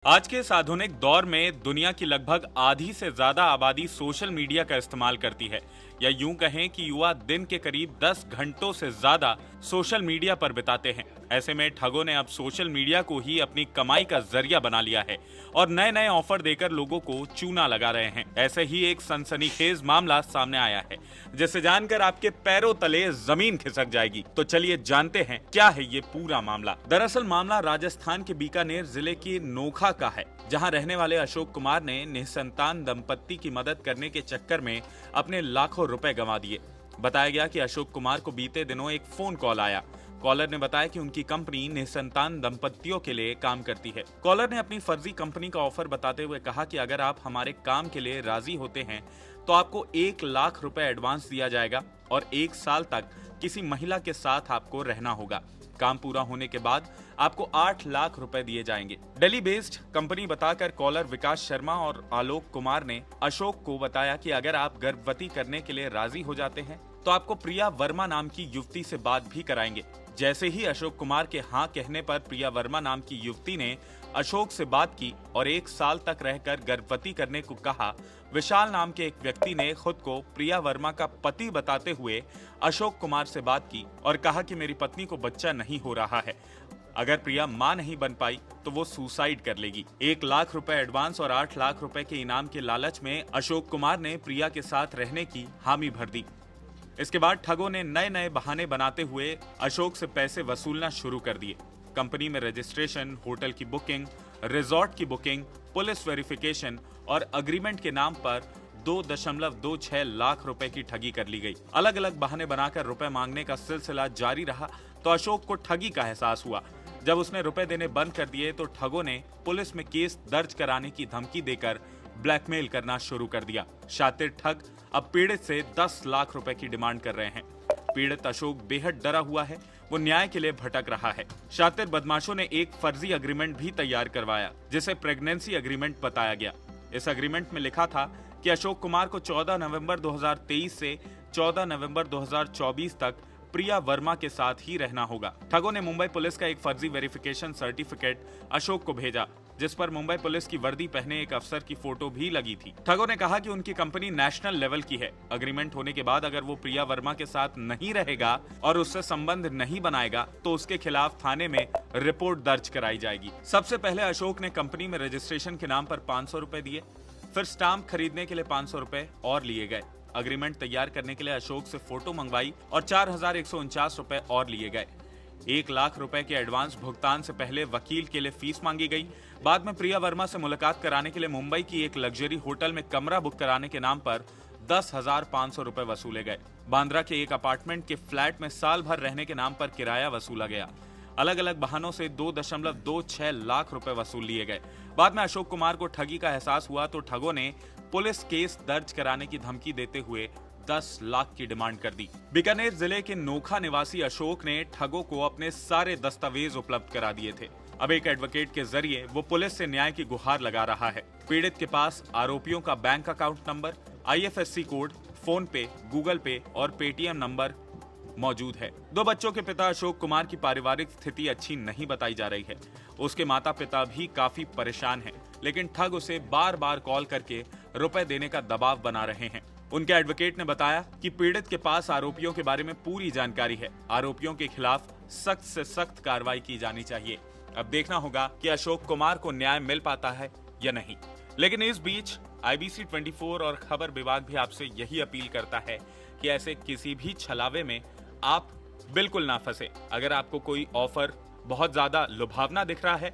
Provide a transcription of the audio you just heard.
आज के इस आधुनिक दौर में दुनिया की लगभग आधी से ज्यादा आबादी सोशल मीडिया का इस्तेमाल करती है, या यूं कहें कि युवा दिन के करीब 10 घंटों से ज्यादा सोशल मीडिया पर बिताते हैं। ऐसे में ठगों ने अब सोशल मीडिया को ही अपनी कमाई का जरिया बना लिया है और नए नए ऑफर देकर लोगों को चूना लगा रहे हैं। ऐसे ही एक सनसनीखेज मामला सामने आया है, जिसे जानकर आपके पैरों तले जमीन खिसक जाएगी। तो चलिए जानते हैं क्या है ये पूरा मामला। दरअसल मामला राजस्थान के बीकानेर जिले के नोखा का है, जहां रहने वाले अशोक कुमार ने निसंतान दंपत्ति की मदद करने के चक्कर में अपने लाखों रुपए गंवा दिए। बताया गया कि अशोक कुमार को बीते दिनों एक फोन कॉल आया। कॉलर ने बताया कि उनकी कंपनी निसंतान दंपत्तियों के लिए काम करती है। कॉलर ने अपनी फर्जी कंपनी का ऑफर बताते हुए कहा कि अगर आप हमारे काम के लिए राजी होते हैं तो आपको 1 लाख रुपए एडवांस दिया जाएगा और 1 साल तक किसी महिला के साथ आपको रहना होगा। काम पूरा होने के बाद आपको 8 लाख रुपए दिए जाएंगे। दिल्ली बेस्ड कंपनी बताकर कॉलर विकास शर्मा और आलोक कुमार ने अशोक को बताया कि अगर आप गर्भवती करने के लिए राजी हो जाते हैं तो आपको प्रिया वर्मा नाम की युवती से बात भी कराएंगे। जैसे ही अशोक कुमार के हाँ कहने पर प्रिया वर्मा नाम की युवती ने अशोक से बात की और 1 साल तक रहकर गर्भवती करने को कहा। विशाल नाम के एक व्यक्ति ने खुद को प्रिया वर्मा का पति बताते हुए अशोक कुमार से बात की और कहा कि मेरी पत्नी को बच्चा नहीं हो रहा है, अगर प्रिया मां नहीं बन पाई तो वो सुसाइड कर लेगी। 1 लाख रुपए एडवांस और 8 लाख रुपए के इनाम के लालच में अशोक कुमार ने प्रिया के साथ रहने की हामी भर दी। इसके बाद ठगों ने नए नए बहाने बनाते हुए अशोक से पैसे वसूलना शुरू कर दिए। कंपनी में रजिस्ट्रेशन, होटल की बुकिंग, रिजॉर्ट की बुकिंग, पुलिस वेरिफिकेशन और अग्रीमेंट के नाम पर 2.26 लाख रुपए की ठगी कर ली गई। अलग अलग बहाने बनाकर रुपए मांगने का सिलसिला जारी रहा तो अशोक को ठगी का एहसास हुआ। जब उसने रुपए देने बंद कर दिए तो ठगों ने पुलिस में केस दर्ज कराने की धमकी देकर ब्लैकमेल करना शुरू कर दिया। शातिर ठग अब पीड़ित से 10 लाख रुपए की डिमांड कर रहे हैं। पीड़ित अशोक बेहद डरा हुआ है, वो न्याय के लिए भटक रहा है। शातिर बदमाशों ने एक फर्जी अग्रीमेंट भी तैयार करवाया, जिसे प्रेगनेंसी अग्रीमेंट बताया गया। इस अग्रीमेंट में लिखा था कि अशोक कुमार को 14 नवंबर 2023 से 14 नवंबर 2024 तक प्रिया वर्मा के साथ ही रहना होगा। ठगों ने मुंबई पुलिस का एक फर्जी वेरिफिकेशन सर्टिफिकेट अशोक को भेजा, जिस पर मुंबई पुलिस की वर्दी पहने एक अफसर की फोटो भी लगी थी। ठगों ने कहा कि उनकी कंपनी नेशनल लेवल की है। अग्रीमेंट होने के बाद अगर वो प्रिया वर्मा के साथ नहीं रहेगा और उससे संबंध नहीं बनाएगा तो उसके खिलाफ थाने में रिपोर्ट दर्ज कराई जाएगी। सबसे पहले अशोक ने कंपनी में रजिस्ट्रेशन के नाम पर 500 रुपए दिए, फिर स्टाम्प खरीदने के लिए 500 रुपए और लिए गए। अग्रीमेंट तैयार करने के लिए अशोक से फोटो मंगवाई और 4,149 रुपए और लिए गए। 1 लाख रुपए के एडवांस भुगतान से पहले वकील के लिए फीस मांगी गई। बाद में प्रिया वर्मा से मुलाकात कराने के लिए मुंबई की एक लग्जरी होटल में कमरा बुक कराने के नाम पर 10,500 रुपए वसूले गए। बांद्रा के एक अपार्टमेंट के फ्लैट में साल भर रहने के नाम पर किराया वसूला गया। अलग अलग बहानों से 2.26 लाख रुपए वसूल लिए गए। बाद में अशोक कुमार को ठगी का एहसास हुआ तो ठगों ने पुलिस केस दर्ज कराने की धमकी देते हुए 10 लाख की डिमांड कर दी। बीकानेर जिले के नोखा निवासी अशोक ने ठगों को अपने सारे दस्तावेज उपलब्ध करा दिए थे। अब एक एडवोकेट के जरिए वो पुलिस से न्याय की गुहार लगा रहा है। पीड़ित के पास आरोपियों का bank account number, IFSC code, phone पे, गूगल पे और पेटीएम नंबर मौजूद है। 2 बच्चों के पिता अशोक कुमार की पारिवारिक स्थिति अच्छी नहीं बताई जा रही है। उसके माता पिता भी काफी परेशान हैं, लेकिन ठग उसे बार बार कॉल करके रुपए देने का दबाव बना रहे हैं। उनके एडवोकेट ने बताया कि पीड़ित के पास आरोपियों के बारे में पूरी जानकारी है। आरोपियों के खिलाफ सख्त से सख्त कार्रवाई की जानी चाहिए। अब देखना होगा कि अशोक कुमार को न्याय मिल पाता है या नहीं। लेकिन इस बीच IBC 24 और खबर विभाग भी आपसे यही अपील करता है कि ऐसे किसी भी छलावे में आप बिल्कुल ना फंसे। अगर आपको कोई ऑफर बहुत ज्यादा लुभावना दिख रहा है